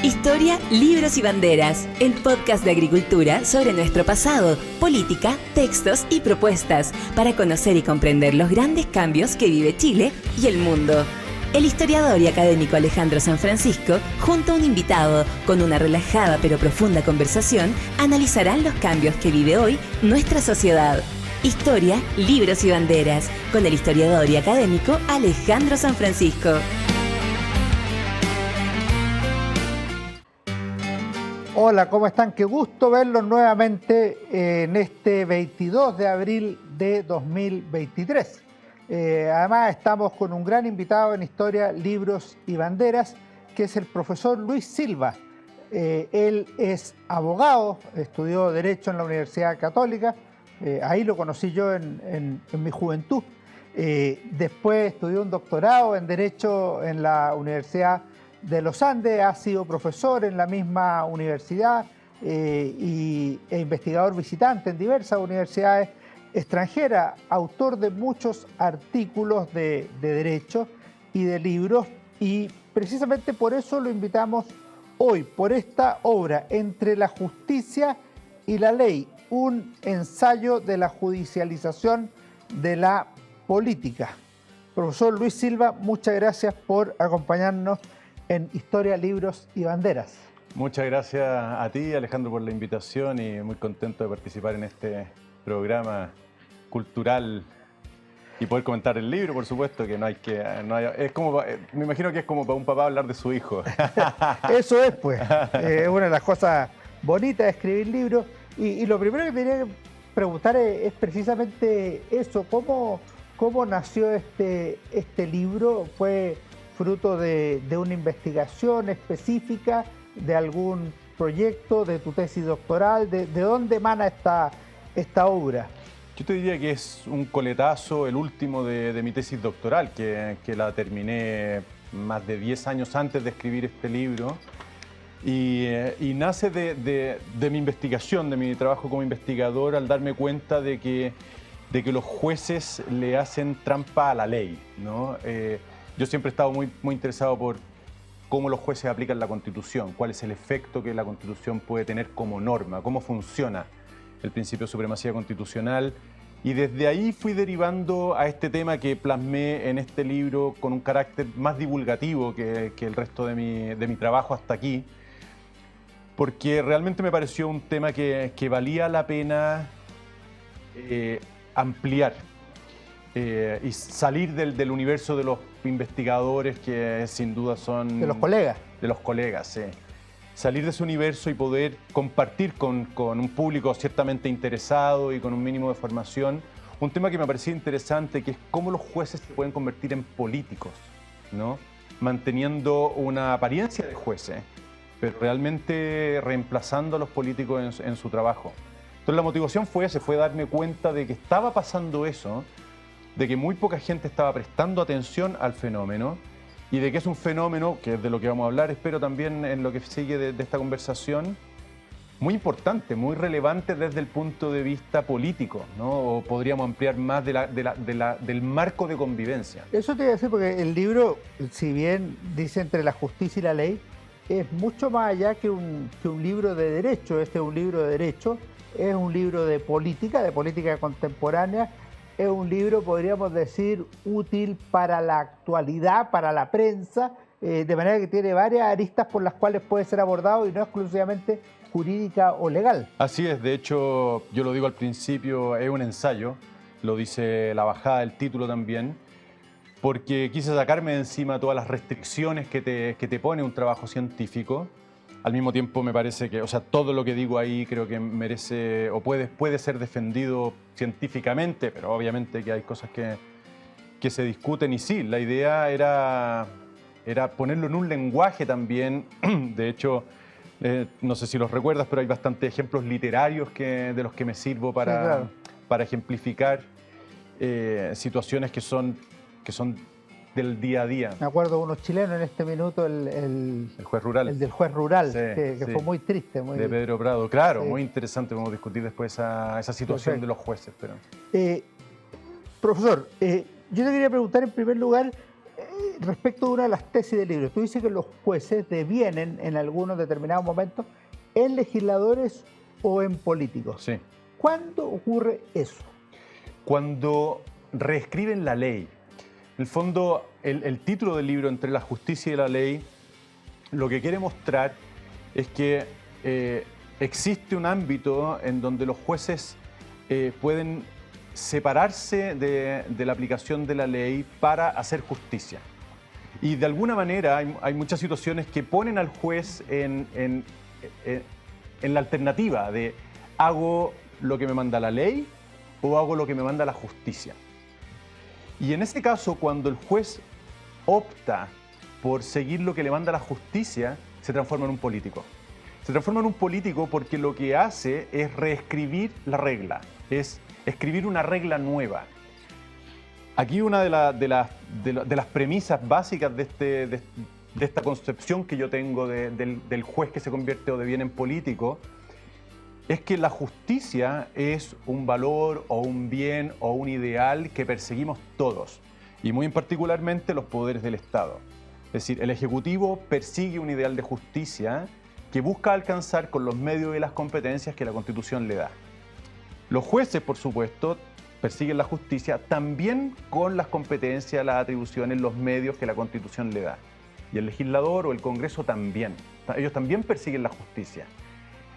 Historia, libros y banderas, el podcast de agricultura sobre nuestro pasado, política, textos y propuestas para conocer y comprender los grandes cambios que vive Chile y el mundo. El historiador y académico Alejandro San Francisco, junto a un invitado, con una relajada pero profunda conversación, analizarán los cambios que vive hoy nuestra sociedad. Historia, libros y banderas, con el historiador y académico Alejandro San Francisco. Hola, ¿cómo están? Qué gusto verlos nuevamente en este 22 de abril de 2023. Además estamos con un gran invitado en Historia, Libros y Banderas, que es el profesor Luis Silva. Él es abogado, estudió Derecho en la Universidad Católica, ahí lo conocí yo en mi juventud. Después estudió un doctorado en Derecho en la Universidad de los Andes, ha sido profesor en la misma universidad e investigador visitante en diversas universidades extranjeras, autor de muchos artículos de derecho y de libros, y precisamente por eso lo invitamos hoy, por esta obra, Entre la justicia y la ley, un ensayo de la judicialización de la política. Profesor Luis Silva, muchas gracias por acompañarnos en Historia, Libros y Banderas. Muchas gracias a ti, Alejandro, por la invitación y muy contento de participar en este programa cultural y poder comentar el libro, por supuesto, que es como, me imagino que es como para un papá hablar de su hijo. Eso es, pues, una de las cosas bonitas de escribir libros. Y lo primero que tenía que preguntar es precisamente eso, ¿cómo nació este libro? ¿Fue fruto de una investigación específica, de algún proyecto, de tu tesis doctoral? ¿De dónde emana esta obra? Yo te diría que es un coletazo, el último de mi tesis doctoral, que la terminé más de 10 años antes de escribir este libro. Y nace de mi investigación, de mi trabajo como investigador, al darme cuenta de que los jueces le hacen trampa a la ley, ¿no? Yo siempre he estado muy interesado por cómo los jueces aplican la Constitución, cuál es el efecto que la Constitución puede tener como norma, cómo funciona el principio de supremacía constitucional. Y desde ahí fui derivando a este tema que plasmé en este libro con un carácter más divulgativo que el resto de mi trabajo hasta aquí, porque realmente me pareció un tema que valía la pena ampliar. Y salir del universo de los investigadores, que sin duda son... De los colegas. De los colegas, sí. Salir de ese universo y poder compartir con un público ciertamente interesado y con un mínimo de formación un tema que me parecía interesante, que es cómo los jueces se pueden convertir en políticos, ¿no? Manteniendo una apariencia de jueces, pero realmente reemplazando a los políticos en su trabajo. Entonces la motivación fue darme cuenta de que estaba pasando eso, de que muy poca gente estaba prestando atención al fenómeno y de que es un fenómeno, que es de lo que vamos a hablar, espero también en lo que sigue de esta conversación, muy importante, muy relevante desde el punto de vista político, ¿no? O podríamos ampliar más del marco de convivencia. Eso te iba a decir, porque el libro, si bien dice Entre la justicia y la ley, es mucho más allá que un libro de derecho. Este es un libro de derecho, es un libro de política contemporánea. Es un libro, podríamos decir, útil para la actualidad, para la prensa, de manera que tiene varias aristas por las cuales puede ser abordado y no exclusivamente jurídica o legal. Así es, de hecho, yo lo digo al principio, es un ensayo, lo dice la bajada del título también, porque quise sacarme de encima todas las restricciones que te pone un trabajo científico. Al mismo tiempo me parece que, todo lo que digo ahí creo que merece o puede ser defendido científicamente, pero obviamente que hay cosas que se discuten y sí, la idea era ponerlo en un lenguaje también. De hecho, no sé si los recuerdas, pero hay bastantes ejemplos literarios de los que me sirvo para, sí, claro, para ejemplificar situaciones que son del día a día. Me acuerdo de unos chilenos en este minuto, el juez rural. El del juez rural, Sí, que sí. fue muy triste. De Pedro Prado, claro, sí. Muy interesante. Vamos a discutir después esa situación Perfecto. de los jueces. Pero... Profesor, yo te quería preguntar en primer lugar, respecto de una de las tesis del libro, tú dices que los jueces devienen en algunos determinados momentos en legisladores o en políticos. Sí. ¿Cuándo ocurre eso? Cuando reescriben la ley. En el fondo, el título del libro, Entre la justicia y la ley, lo que quiere mostrar es que existe un ámbito en donde los jueces pueden separarse de la aplicación de la ley para hacer justicia. Y de alguna manera hay muchas situaciones que ponen al juez en la alternativa de hago lo que me manda la ley o hago lo que me manda la justicia. Y en este caso, cuando el juez opta por seguir lo que le manda la justicia, se transforma en un político. Se transforma en un político porque lo que hace es reescribir la regla, es escribir una regla nueva. Aquí una de las premisas básicas de esta concepción que yo tengo del juez que se convierte o deviene en político es que la justicia es un valor o un bien o un ideal que perseguimos todos, y muy particularmente los poderes del Estado. Es decir, el Ejecutivo persigue un ideal de justicia que busca alcanzar con los medios y las competencias que la Constitución le da. Los jueces, por supuesto, persiguen la justicia también con las competencias, las atribuciones, los medios que la Constitución le da. Y el legislador o el Congreso también. Ellos también persiguen la justicia.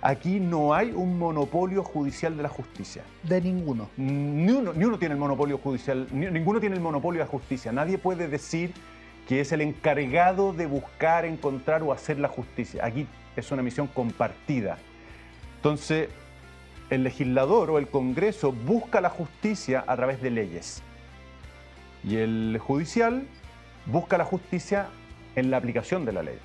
Aquí no hay un monopolio judicial de la justicia. De ninguno. Ni uno tiene el monopolio judicial, ninguno tiene el monopolio de la justicia. Nadie puede decir que es el encargado de buscar, encontrar o hacer la justicia. Aquí es una misión compartida. Entonces, el legislador o el Congreso busca la justicia a través de leyes. Y el judicial busca la justicia en la aplicación de la ley.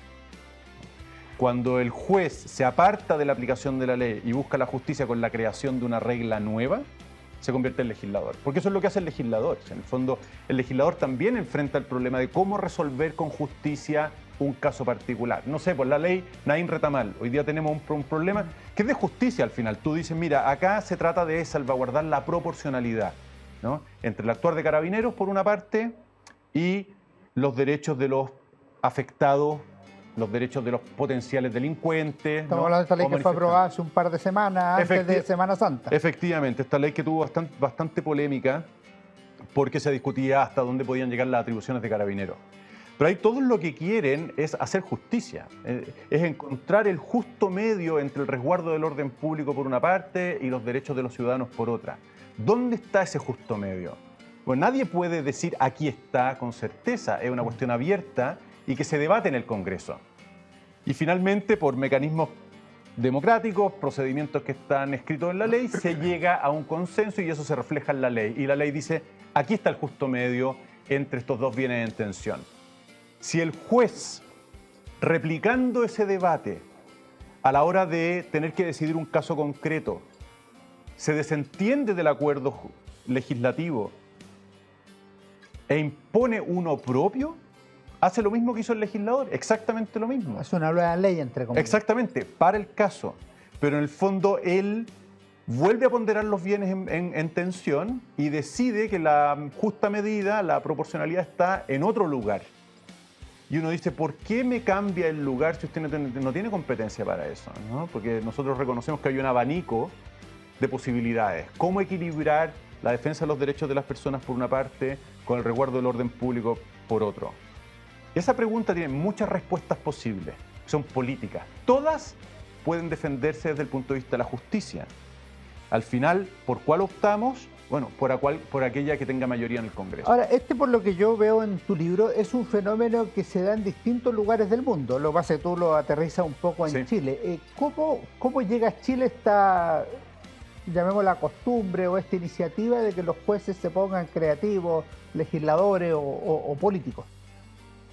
Cuando el juez se aparta de la aplicación de la ley y busca la justicia con la creación de una regla nueva, se convierte en legislador. Porque eso es lo que hace el legislador. En el fondo, el legislador también enfrenta el problema de cómo resolver con justicia un caso particular. No sé, por la ley Naín Retamal, hoy día tenemos un problema que es de justicia al final. Tú dices, mira, acá se trata de salvaguardar la proporcionalidad, ¿no?, entre el actuar de Carabineros, por una parte, y los derechos de los afectados, los derechos de los potenciales delincuentes. Estamos hablando de esta ley que fue aprobada hace un par de semanas, antes de Semana Santa. Efectivamente, esta ley que tuvo bastante polémica porque se discutía hasta dónde podían llegar las atribuciones de Carabineros. Pero ahí todos lo que quieren es hacer justicia, es encontrar el justo medio entre el resguardo del orden público por una parte y los derechos de los ciudadanos por otra. ¿Dónde está ese justo medio? Bueno, nadie puede decir aquí está con certeza, es una cuestión abierta y que se debate en el Congreso. Y finalmente, por mecanismos democráticos, procedimientos que están escritos en la ley, se llega a un consenso y eso se refleja en la ley. Y la ley dice, aquí está el justo medio entre estos dos bienes en tensión. Si el juez, replicando ese debate, a la hora de tener que decidir un caso concreto, se desentiende del acuerdo legislativo e impone uno propio, hace lo mismo que hizo el legislador, exactamente lo mismo. Es una nueva ley, entre comillas. Exactamente, para el caso. Pero en el fondo él vuelve a ponderar los bienes en tensión y decide que la justa medida, la proporcionalidad está en otro lugar. Y uno dice, ¿por qué me cambia el lugar si usted no tiene competencia para eso, ¿no? Porque nosotros reconocemos que hay un abanico de posibilidades. ¿Cómo equilibrar la defensa de los derechos de las personas por una parte con el resguardo del orden público por otro? Esa pregunta tiene muchas respuestas posibles, son políticas. Todas pueden defenderse desde el punto de vista de la justicia. Al final, ¿por cuál optamos? Bueno, por aquella que tenga mayoría en el Congreso. Ahora, por lo que yo veo en tu libro, es un fenómeno que se da en distintos lugares del mundo. Lo que pasa es que tú lo aterrizas un poco en Chile. ¿Cómo llega a Chile esta, llamémosla costumbre o esta iniciativa de que los jueces se pongan creativos, legisladores o políticos?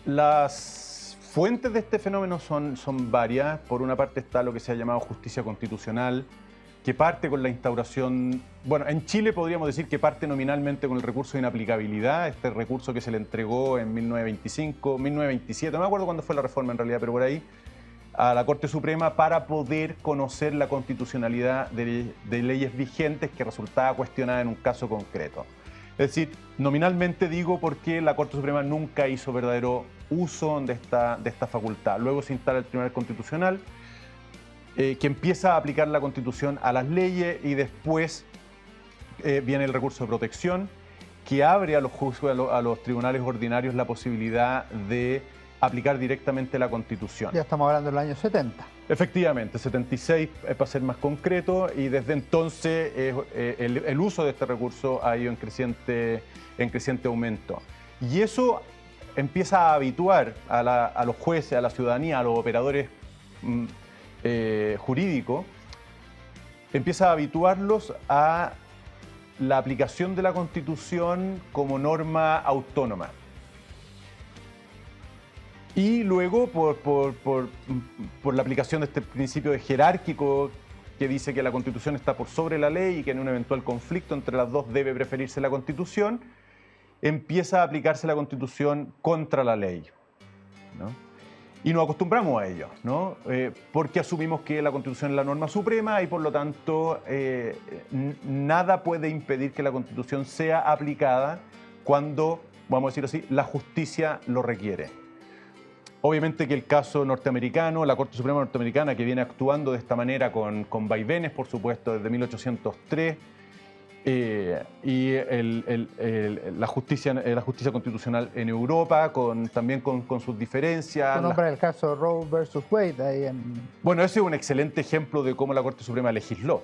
Las fuentes de este fenómeno son varias. Por una parte está lo que se ha llamado justicia constitucional, que parte con la instauración, bueno, en Chile podríamos decir que parte nominalmente con el recurso de inaplicabilidad, este recurso que se le entregó en 1925, 1927, no me acuerdo cuándo fue la reforma en realidad, pero por ahí, a la Corte Suprema para poder conocer la constitucionalidad de leyes vigentes que resultaba cuestionada en un caso concreto. Es decir, nominalmente digo porque la Corte Suprema nunca hizo verdadero uso de esta facultad. Luego se instala el Tribunal Constitucional, que empieza a aplicar la Constitución a las leyes, y después viene el recurso de protección, que abre a los jueces, a los tribunales ordinarios la posibilidad de aplicar directamente la Constitución. Ya estamos hablando del año 70. Efectivamente, 76 para ser más concreto, y desde entonces el uso de este recurso ha ido en creciente aumento. Y eso empieza a habituar a los jueces, a la ciudadanía, a los operadores jurídicos, empieza a habituarlos a la aplicación de la Constitución como norma autónoma. Y luego por la aplicación de este principio de jerárquico que dice que la Constitución está por sobre la ley y que en un eventual conflicto entre las dos debe preferirse la Constitución, empieza a aplicarse la Constitución contra la ley, ¿no? Y nos acostumbramos a ello, ¿no? Porque asumimos que la Constitución es la norma suprema y por lo tanto nada puede impedir que la Constitución sea aplicada cuando, vamos a decirlo así, la justicia lo requiere. Obviamente que el caso norteamericano, la Corte Suprema norteamericana, que viene actuando de esta manera con vaivenes, por supuesto, desde 1803, y la justicia constitucional en Europa, también con sus diferencias. Tu nombre el caso Roe versus Wade. Ahí Bueno, ese es un excelente ejemplo de cómo la Corte Suprema legisló,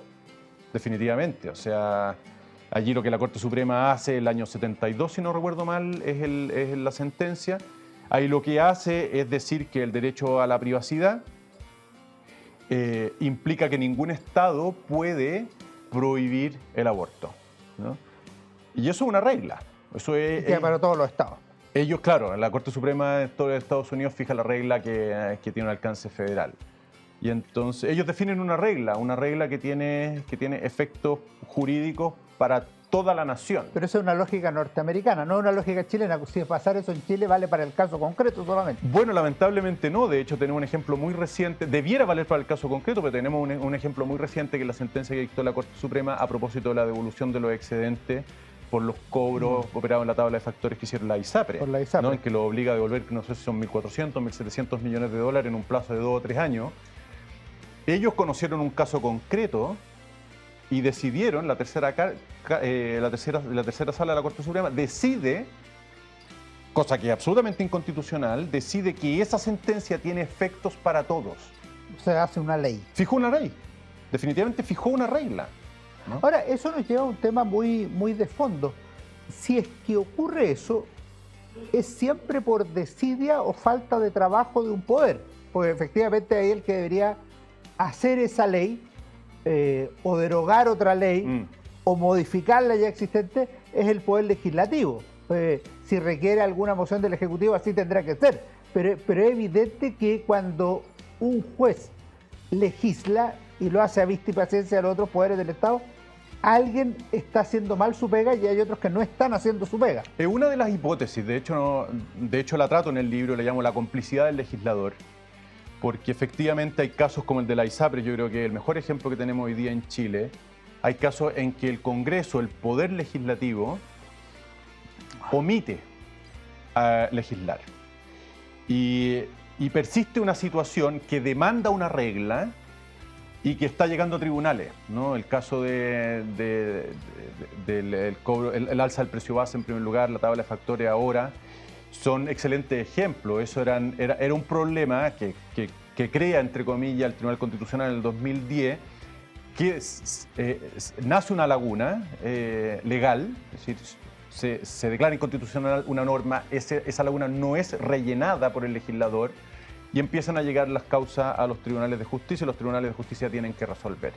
definitivamente. O sea, allí lo que la Corte Suprema hace el año 72, si no recuerdo mal, es la sentencia. Ahí lo que hace es decir que el derecho a la privacidad implica que ningún Estado puede prohibir el aborto, ¿no? Y eso es una regla. Eso es para todos los estados. Ellos, claro, la Corte Suprema de todos los Estados Unidos fija la regla que tiene un alcance federal. Y entonces ellos definen una regla que tiene efectos jurídicos para toda la nación. Pero eso es una lógica norteamericana, no una lógica chilena. Si pasar eso en Chile vale para el caso concreto solamente. Bueno, lamentablemente no. De hecho, tenemos un ejemplo muy reciente. Debiera valer para el caso concreto, pero tenemos un ejemplo muy reciente, que es la sentencia que dictó la Corte Suprema a propósito de la devolución de los excedentes por los cobros operados en la tabla de factores que hicieron la ISAPRE. Por la ISAPRE. ¿No? En que lo obliga a devolver, no sé si son 1.400, 1.700 millones de dólares en un plazo de 2 o 3 años. Ellos conocieron un caso concreto y decidieron, la tercera sala de la Corte Suprema decide, cosa que es absolutamente inconstitucional, decide que esa sentencia tiene efectos para todos. Se hace una ley. Fijó una ley, definitivamente fijó una regla, ¿no? Ahora, eso nos lleva a un tema muy, muy de fondo. Si es que ocurre eso, ¿es siempre por desidia o falta de trabajo de un poder? Porque efectivamente ahí el que debería hacer esa ley o derogar otra ley o modificar la ya existente es el Poder Legislativo. Si requiere alguna moción del Ejecutivo, así tendrá que ser. Pero es evidente que cuando un juez legisla y lo hace a vista y paciencia de los otros poderes del Estado, alguien está haciendo mal su pega y hay otros que no están haciendo su pega. Es una de las hipótesis, de hecho la trato en el libro, le llamo la complicidad del legislador. Porque efectivamente hay casos como el de la ISAPRE, yo creo que es el mejor ejemplo que tenemos hoy día en Chile. Hay casos en que el Congreso, el Poder Legislativo, omite a legislar. Y persiste una situación que demanda una regla y que está llegando a tribunales, ¿no? El caso del cobro, el alza del precio base en primer lugar, la tabla de factores ahora, son excelentes ejemplos. Eso era un problema que crea, entre comillas, el Tribunal Constitucional en el 2010, que nace una laguna legal, es decir, se declara inconstitucional una norma, esa laguna no es rellenada por el legislador y empiezan a llegar las causas a los tribunales de justicia y los tribunales de justicia tienen que resolver.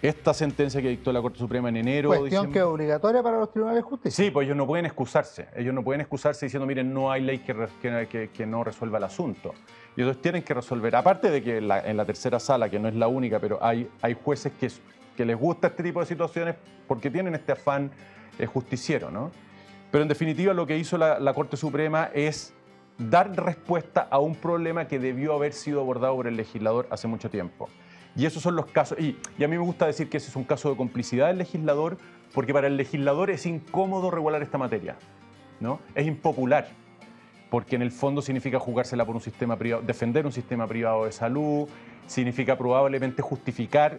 Esta sentencia que dictó la Corte Suprema en enero... Cuestión que es obligatoria para los tribunales de justicia. Sí, pues ellos no pueden excusarse. Ellos no pueden excusarse diciendo, miren, no hay ley que no resuelva el asunto. Y ellos tienen que resolver. Aparte de que en la tercera sala, que no es la única, pero hay jueces que les gusta este tipo de situaciones porque tienen este afán justiciero, ¿no? Pero en definitiva lo que hizo la Corte Suprema es dar respuesta a un problema que debió haber sido abordado por el legislador hace mucho tiempo. Y esos son los casos, y a mí me gusta decir que ese es un caso de complicidad del legislador, porque para el legislador es incómodo regular esta materia, ¿no? Es impopular, porque en el fondo significa jugársela por un sistema privado, defender un sistema privado de salud, significa probablemente justificar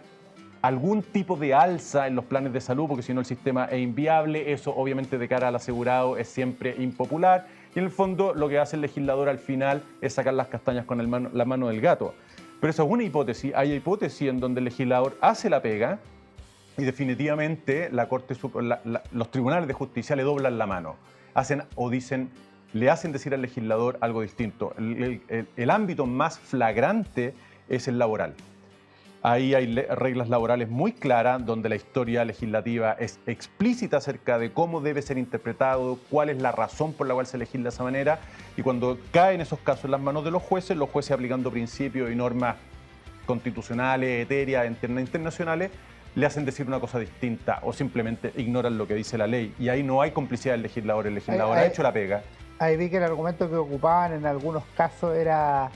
algún tipo de alza en los planes de salud, porque si no el sistema es inviable. Eso obviamente de cara al asegurado es siempre impopular, y en el fondo lo que hace el legislador al final es sacar las castañas con la mano del gato. Pero eso es una hipótesis. Hay hipótesis en donde el legislador hace la pega y definitivamente los tribunales de justicia le doblan la mano, le hacen decir al legislador algo distinto. El ámbito más flagrante es el laboral. Ahí hay reglas laborales muy claras, donde la historia legislativa es explícita acerca de cómo debe ser interpretado, cuál es la razón por la cual se legisla de esa manera, y cuando caen esos casos en las manos de los jueces aplicando principios y normas constitucionales, etéreas, internacionales, le hacen decir una cosa distinta o simplemente ignoran lo que dice la ley. Y ahí no hay complicidad del legislador. El legislador ha hecho la pega. Ahí vi que el argumento que ocupaban en algunos casos era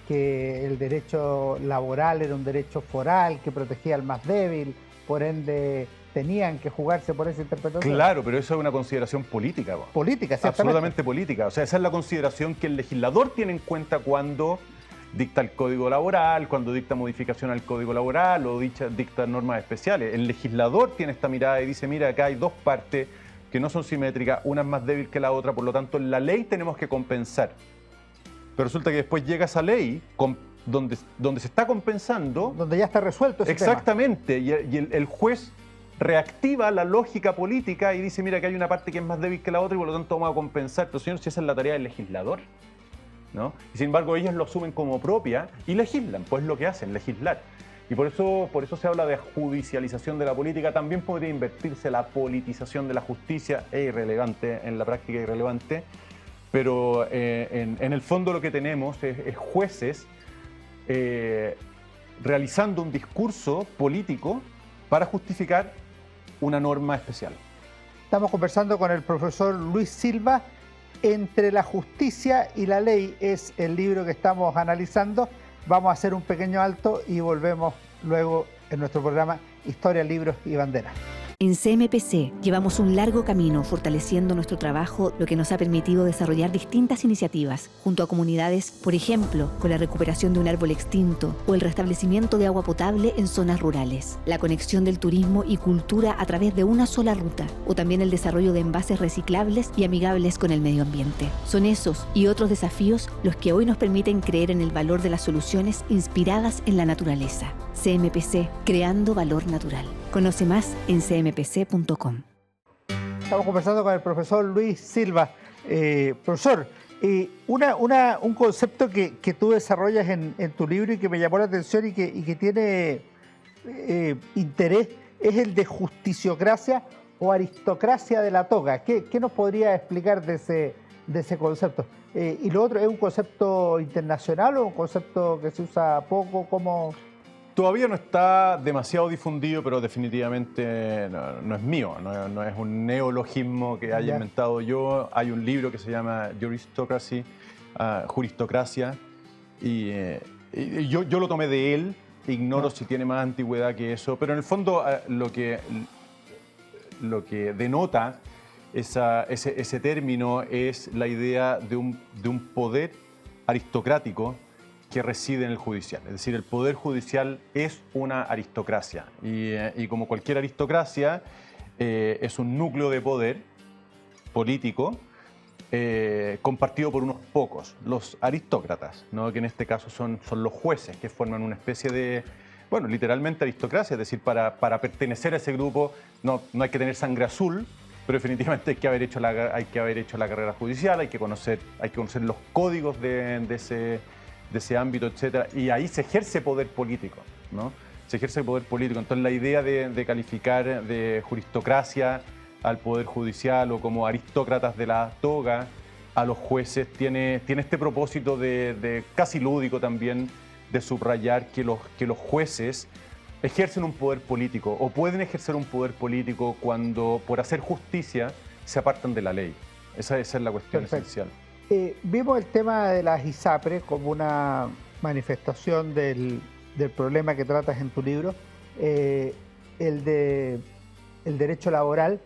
que el derecho laboral era un derecho foral que protegía al más débil, por ende tenían que jugarse por esa interpretación. Claro, pero eso es una consideración política. Política, ciertamente. Absolutamente política. O sea, esa es la consideración que el legislador tiene en cuenta cuando dicta el Código Laboral, cuando dicta modificación al Código Laboral o dicta normas especiales. El legislador tiene esta mirada y dice, mira, acá hay dos partes que no son simétricas, una es más débil que la otra, por lo tanto, en la ley tenemos que compensar. Pero resulta que después llega esa ley donde se está compensando. Donde ya está resuelto ese exactamente, tema. Y el juez reactiva la lógica política y dice, mira, que hay una parte que es más débil que la otra y por lo tanto vamos a compensar. Pero señor, si esa es la tarea del legislador, ¿no? Y sin embargo ellos lo asumen como propia y legislan, pues es lo que hacen, legislar. Y por eso se habla de judicialización de la política. También podría invertirse la politización de la justicia, es irrelevante, en la práctica irrelevante. Pero en el fondo lo que tenemos es jueces realizando un discurso político para justificar una norma especial. Estamos conversando con el profesor Luis Silva. Entre la justicia y la ley es el libro que estamos analizando. Vamos a hacer un pequeño alto y volvemos luego en nuestro programa Historia, Libros y Banderas. En CMPC llevamos un largo camino fortaleciendo nuestro trabajo, lo que nos ha permitido desarrollar distintas iniciativas junto a comunidades, por ejemplo, con la recuperación de un árbol extinto o el restablecimiento de agua potable en zonas rurales, la conexión del turismo y cultura a través de una sola ruta, o también el desarrollo de envases reciclables y amigables con el medio ambiente. Son esos y otros desafíos los que hoy nos permiten creer en el valor de las soluciones inspiradas en la naturaleza. CMPC, creando valor natural. Conoce más en cmpc.com. Estamos conversando con el profesor Luis Silva. Profesor, un concepto que tú desarrollas en tu libro y que me llamó la atención y que tiene interés es el de justiciocracia o aristocracia de la toga. ¿Qué nos podría explicar de ese concepto? Y lo otro, ¿es un concepto internacional o un concepto que se usa poco? ¿Cómo? Todavía no está demasiado difundido, pero definitivamente no es mío, no es un neologismo que haya inventado yo. Hay un libro que se llama Juristocracy, Juristocracia, y yo lo tomé de él. Ignoro si tiene más antigüedad que eso, pero en el fondo lo que denota ese término es la idea de un poder aristocrático que reside en el judicial. Es decir, el poder judicial es una aristocracia y como cualquier aristocracia es un núcleo de poder político compartido por unos pocos, los aristócratas, ¿no? Que en este caso son los jueces, que forman una especie de, bueno, literalmente aristocracia. Es decir, para pertenecer a ese grupo no hay que tener sangre azul, pero definitivamente hay que haber hecho la carrera judicial, hay que conocer los códigos de ese ámbito, etcétera, y ahí se ejerce poder político, ¿no? Se ejerce poder político. Entonces la idea de calificar de juristocracia al poder judicial o como aristócratas de la toga a los jueces tiene este propósito de casi lúdico también, de subrayar que los jueces ejercen un poder político o pueden ejercer un poder político cuando por hacer justicia se apartan de la ley. Esa es la cuestión esencial. Vimos el tema de las ISAPRES como una manifestación del del problema que tratas en tu libro, el derecho laboral.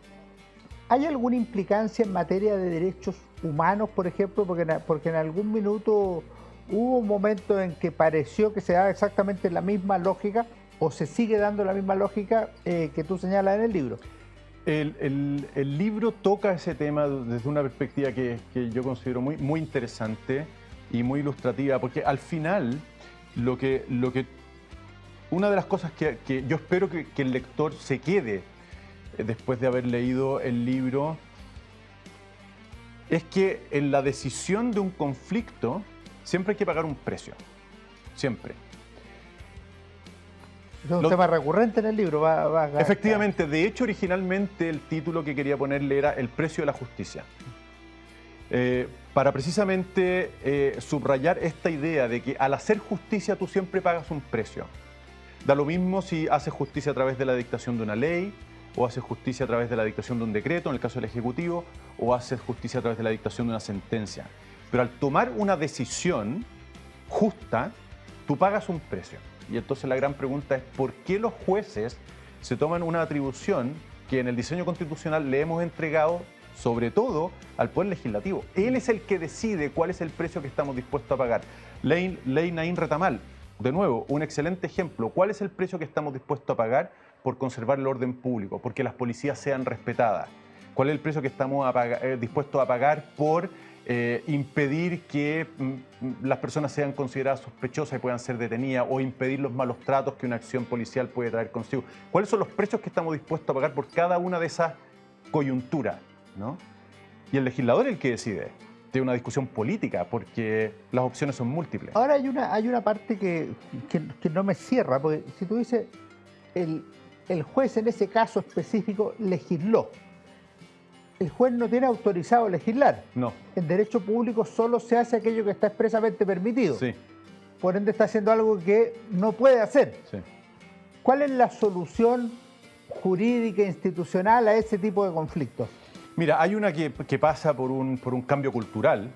¿Hay alguna implicancia en materia de derechos humanos, por ejemplo? Porque en algún minuto hubo un momento en que pareció que se daba exactamente la misma lógica, o se sigue dando la misma lógica que tú señalas en el libro. El libro toca ese tema desde una perspectiva que yo considero muy interesante y muy ilustrativa, porque al final una de las cosas que yo espero que el lector se quede después de haber leído el libro es que en la decisión de un conflicto siempre hay que pagar un precio, siempre. Es un tema recurrente en el libro. Efectivamente, de hecho originalmente el título que quería ponerle era El precio de la justicia. Para precisamente subrayar esta idea de que al hacer justicia tú siempre pagas un precio. Da lo mismo si haces justicia a través de la dictación de una ley, o haces justicia a través de la dictación de un decreto, en el caso del Ejecutivo, o haces justicia a través de la dictación de una sentencia. Pero al tomar una decisión justa, tú pagas un precio. Y entonces la gran pregunta es ¿por qué los jueces se toman una atribución que en el diseño constitucional le hemos entregado sobre todo al Poder Legislativo? Él es el que decide cuál es el precio que estamos dispuestos a pagar. Ley Naín Retamal, de nuevo, un excelente ejemplo. ¿Cuál es el precio que estamos dispuestos a pagar por conservar el orden público, porque las policías sean respetadas? ¿Cuál es el precio que estamos dispuestos a pagar por impedir que las personas sean consideradas sospechosas y puedan ser detenidas, o impedir los malos tratos que una acción policial puede traer consigo? ¿Cuáles son los precios que estamos dispuestos a pagar por cada una de esas coyunturas, ¿no? Y el legislador es el que decide. Tiene una discusión política porque las opciones son múltiples. Ahora hay una parte que no me cierra, porque si tú dices el juez en ese caso específico legisló. El juez no tiene autorizado legislar. No. En derecho público solo se hace aquello que está expresamente permitido. Sí. Por ende está haciendo algo que no puede hacer. Sí. ¿Cuál es la solución jurídica e institucional a ese tipo de conflictos? Mira, hay una que pasa por un cambio cultural.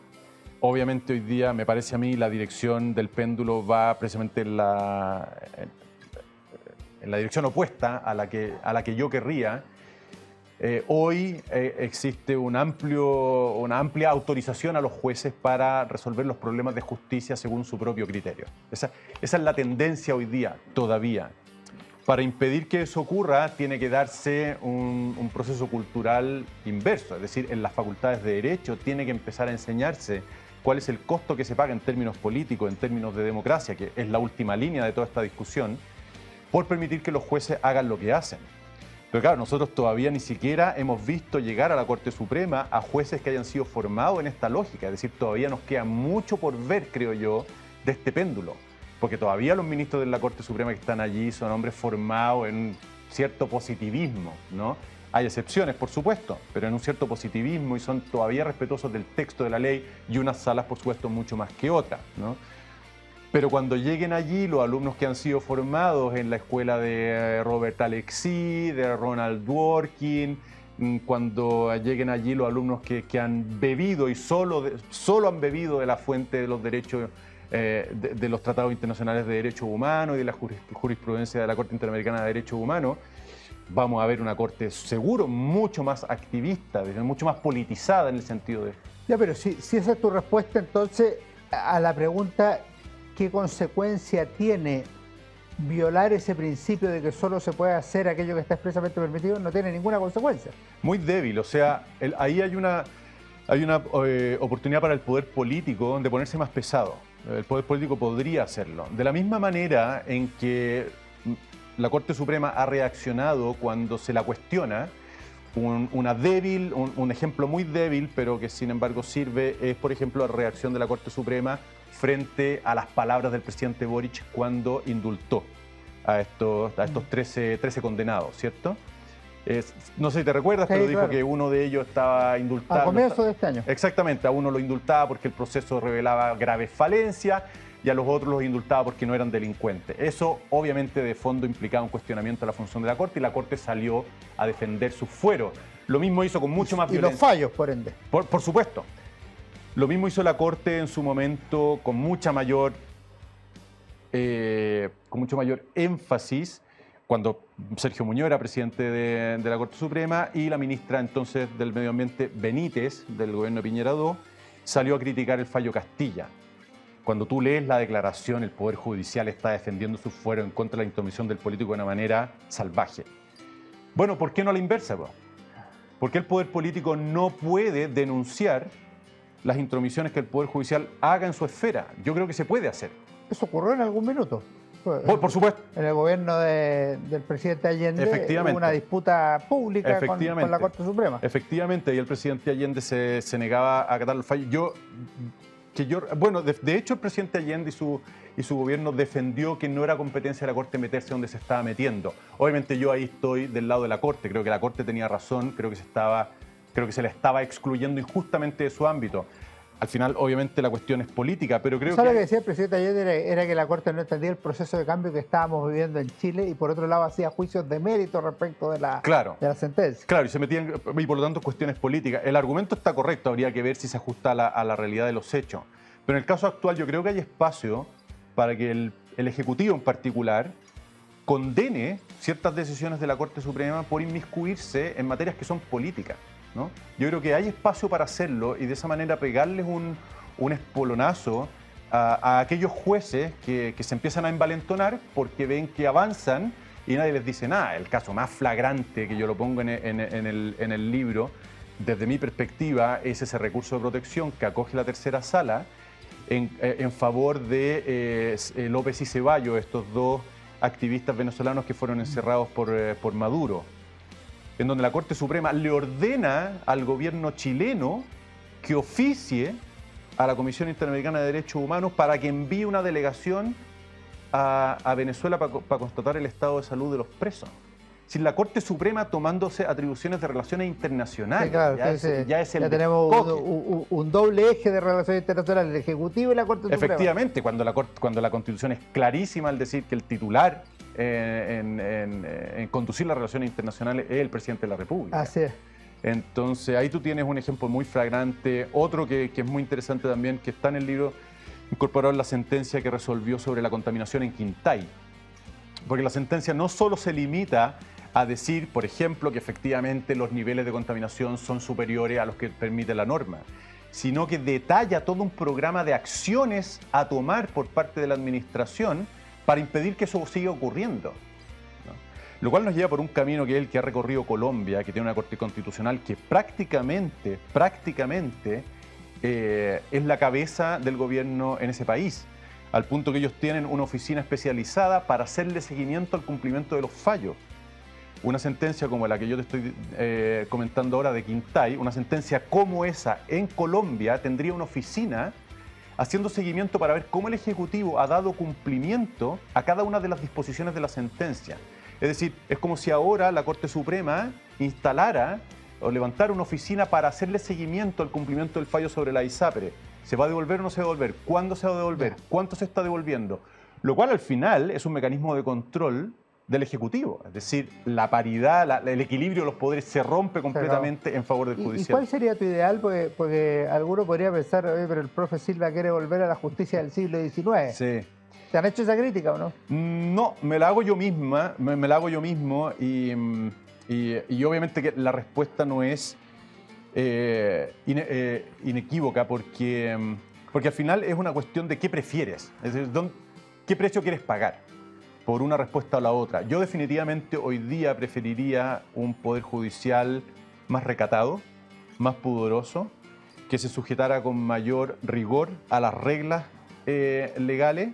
Obviamente hoy día, me parece a mí, la dirección del péndulo va precisamente en la dirección opuesta a la que yo querría. Hoy existe una amplia autorización a los jueces para resolver los problemas de justicia según su propio criterio. Esa es la tendencia hoy día, todavía. Para impedir que eso ocurra, tiene que darse un proceso cultural inverso, es decir, en las facultades de Derecho tiene que empezar a enseñarse cuál es el costo que se paga en términos políticos, en términos de democracia, que es la última línea de toda esta discusión, por permitir que los jueces hagan lo que hacen. Pero claro, nosotros todavía ni siquiera hemos visto llegar a la Corte Suprema a jueces que hayan sido formados en esta lógica. Es decir, todavía nos queda mucho por ver, creo yo, de este péndulo. Porque todavía los ministros de la Corte Suprema que están allí son hombres formados en un cierto positivismo, ¿no? Hay excepciones, por supuesto, pero en un cierto positivismo, y son todavía respetuosos del texto de la ley, y unas salas, por supuesto, mucho más que otras, ¿no? Pero cuando lleguen allí los alumnos que han sido formados en la escuela de Robert Alexis, de Ronald Dworkin, cuando lleguen allí los alumnos que han bebido y solo han bebido de la fuente de los derechos, de los tratados internacionales de derechos humanos y de la jurisprudencia de la Corte Interamericana de Derechos Humanos, vamos a ver una Corte seguro mucho más activista, mucho más politizada en el sentido de... Ya, pero si esa es tu respuesta, entonces, a la pregunta... ¿Qué consecuencia tiene violar ese principio de que solo se puede hacer aquello que está expresamente permitido? No tiene ninguna consecuencia. Muy débil, o sea, ahí hay una oportunidad para el poder político de ponerse más pesado. El poder político podría hacerlo. De la misma manera en que la Corte Suprema ha reaccionado cuando se la cuestiona, un ejemplo muy débil, pero que sin embargo sirve, es por ejemplo la reacción de la Corte Suprema frente a las palabras del presidente Boric cuando indultó a estos 13 condenados, ¿cierto? No sé si te recuerdas, sí, pero dijo que uno de ellos estaba indultado. A comienzo de este año. Exactamente, a uno lo indultaba porque el proceso revelaba graves falencias y a los otros los indultaba porque no eran delincuentes. Eso obviamente de fondo implicaba un cuestionamiento a la función de la Corte, y la Corte salió a defender sus fueros. Lo mismo hizo con mucho más violencia. Y los fallos, por ende. Por supuesto. Lo mismo hizo la Corte en su momento con mucha mayor mucho mayor énfasis cuando Sergio Muñoz era presidente de la Corte Suprema y la ministra entonces del Medio Ambiente, Benítez, del gobierno de Piñera II, salió a criticar el fallo Castilla. Cuando tú lees la declaración, el Poder Judicial está defendiendo su fuero en contra de la intromisión del político de una manera salvaje. Bueno, ¿por qué no a la inversa? ¿Por qué el Poder Político no puede denunciar las intromisiones que el Poder Judicial haga en su esfera? Yo creo que se puede hacer. Eso ocurrió en algún minuto. Por supuesto. En el gobierno del presidente Allende hubo una disputa pública con la Corte Suprema. Efectivamente, y el presidente Allende se negaba a acatar el fallo. Bueno, de hecho el presidente Allende y su gobierno defendió que no era competencia de la Corte meterse donde se estaba metiendo. Obviamente yo ahí estoy del lado de la Corte, creo que la Corte tenía razón, creo que se le estaba excluyendo injustamente de su ámbito. Al final, obviamente, la cuestión es política, pero creo que... Lo que decía el presidente Allende era que la Corte no entendía el proceso de cambio que estábamos viviendo en Chile y, por otro lado, hacía juicios de mérito respecto de la sentencia. Claro, y se metían, y por lo tanto, cuestiones políticas. El argumento está correcto, habría que ver si se ajusta a la realidad de los hechos. Pero en el caso actual, yo creo que hay espacio para que el Ejecutivo en particular condene ciertas decisiones de la Corte Suprema por inmiscuirse en materias que son políticas, ¿no? Yo creo que hay espacio para hacerlo y de esa manera pegarles un espolonazo a aquellos jueces que se empiezan a envalentonar porque ven que avanzan y nadie les dice nada. El caso más flagrante, que yo lo pongo en el libro, desde mi perspectiva, es ese recurso de protección que acoge la tercera sala en favor de López y Ceballos, estos dos activistas venezolanos que fueron encerrados por Maduro, en donde la Corte Suprema le ordena al gobierno chileno que oficie a la Comisión Interamericana de Derechos Humanos para que envíe una delegación a Venezuela para constatar el estado de salud de los presos. Sin la Corte Suprema tomándose atribuciones de relaciones internacionales. Sí, claro, ya tenemos un doble eje de relaciones internacionales, el Ejecutivo y la Corte Suprema. Efectivamente, cuando la Constitución es clarísima al decir que el titular en conducir las relaciones internacionales es el presidente de la República. Así es. Entonces, ahí tú tienes un ejemplo muy flagrante. Otro que es muy interesante también, que está en el libro, incorporado en la sentencia que resolvió sobre la contaminación en Quintay. Porque la sentencia no solo se limita a decir, por ejemplo, que efectivamente los niveles de contaminación son superiores a los que permite la norma, sino que detalla todo un programa de acciones a tomar por parte de la administración para impedir que eso siga ocurriendo, ¿no? Lo cual nos lleva por un camino que es el que ha recorrido Colombia, que tiene una Corte Constitucional que prácticamente es la cabeza del gobierno en ese país, al punto que ellos tienen una oficina especializada para hacerle seguimiento al cumplimiento de los fallos. Una sentencia como la que yo te estoy comentando ahora de Quintay, una sentencia como esa en Colombia tendría una oficina haciendo seguimiento para ver cómo el Ejecutivo ha dado cumplimiento a cada una de las disposiciones de la sentencia. Es decir, es como si ahora la Corte Suprema instalara o levantara una oficina para hacerle seguimiento al cumplimiento del fallo sobre la ISAPRE. ¿Se va a devolver o no se va a devolver? ¿Cuándo se va a devolver? ¿Cuánto se está devolviendo? Lo cual al final es un mecanismo de control del Ejecutivo. Es decir, la paridad, el equilibrio de los poderes se rompe completamente en favor del Judicial. ¿Y cuál sería tu ideal? Porque alguno podría pensar, oye, pero el profe Silva quiere volver a la justicia del siglo XIX. Sí. ¿Te han hecho esa crítica o no? No, me la hago yo misma, me la hago yo mismo y obviamente que la respuesta no es inequívoca porque al final es una cuestión de qué prefieres, es decir, qué precio quieres pagar por una respuesta o la otra. Yo definitivamente hoy día preferiría un poder judicial más recatado, más pudoroso, que se sujetara con mayor rigor a las reglas legales,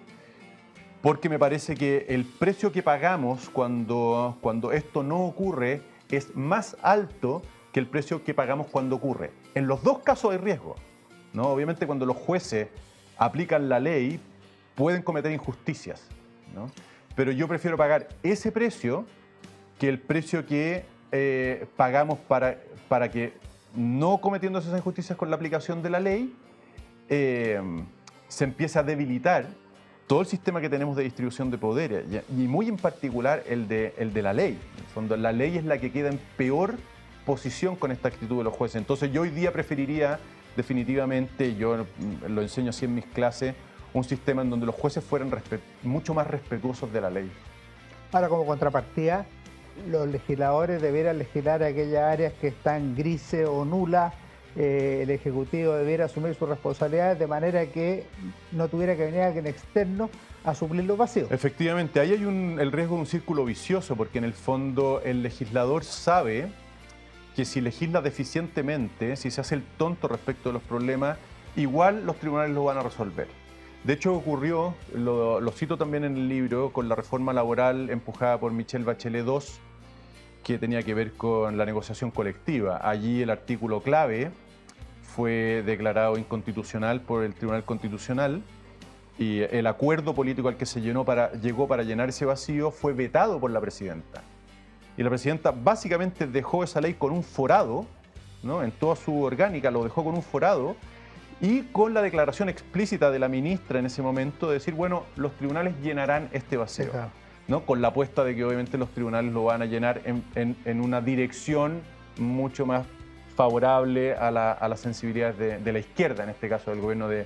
porque me parece que el precio que pagamos cuando esto no ocurre es más alto que el precio que pagamos cuando ocurre. En los dos casos hay riesgo, ¿no? Obviamente cuando los jueces aplican la ley pueden cometer injusticias, ¿no? Pero yo prefiero pagar ese precio que el precio que pagamos para que, no cometiendo esas injusticias con la aplicación de la ley, se empiece a debilitar todo el sistema que tenemos de distribución de poderes, y muy en particular el de la ley. En el fondo, la ley es la que queda en peor posición con esta actitud de los jueces. Entonces yo hoy día preferiría definitivamente, yo lo enseño así en mis clases, un sistema en donde los jueces fueran mucho más respetuosos de la ley. Ahora, como contrapartida, los legisladores debieran legislar aquellas áreas que están grises o nulas. El Ejecutivo debiera asumir sus responsabilidades de manera que no tuviera que venir alguien externo a suplir los vacíos. Efectivamente, ahí hay el riesgo de un círculo vicioso, porque en el fondo el legislador sabe que si legisla deficientemente, si se hace el tonto respecto de los problemas, igual los tribunales lo van a resolver. De hecho, ocurrió, lo cito también en el libro, con la reforma laboral empujada por Michelle Bachelet II, que tenía que ver con la negociación colectiva. Allí el artículo clave fue declarado inconstitucional por el Tribunal Constitucional y el acuerdo político al que se llegó para llenar ese vacío fue vetado por la presidenta. Y la presidenta básicamente dejó esa ley con un forado, ¿no? En toda su orgánica lo dejó con un forado y con la declaración explícita de la ministra en ese momento de decir, bueno, los tribunales llenarán este vacío. Claro. ¿No? Con la apuesta de que obviamente los tribunales lo van a llenar en una dirección mucho más favorable a las sensibilidades de la izquierda, en este caso del gobierno de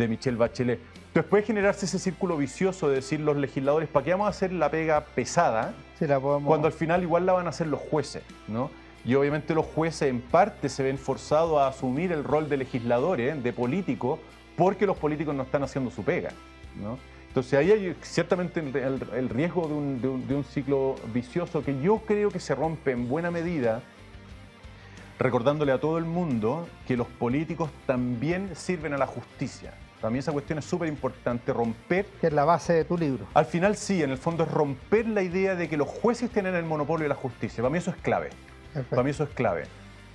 Michelle Bachelet. Entonces puede generarse ese círculo vicioso de decir los legisladores, ¿para qué vamos a hacer la pega pesada? Sí, cuando al final igual la van a hacer los jueces, ¿no? Y obviamente los jueces en parte se ven forzados a asumir el rol de legisladores, de políticos, porque los políticos no están haciendo su pega, ¿no? Entonces ahí hay ciertamente el riesgo de un ciclo vicioso que yo creo que se rompe en buena medida recordándole a todo el mundo que los políticos también sirven a la justicia. Para mí esa cuestión es súper importante, romper... Que es la base de tu libro. Al final sí, en el fondo es romper la idea de que los jueces tienen el monopolio de la justicia. Para mí eso es clave. Perfecto. Para mí eso es clave.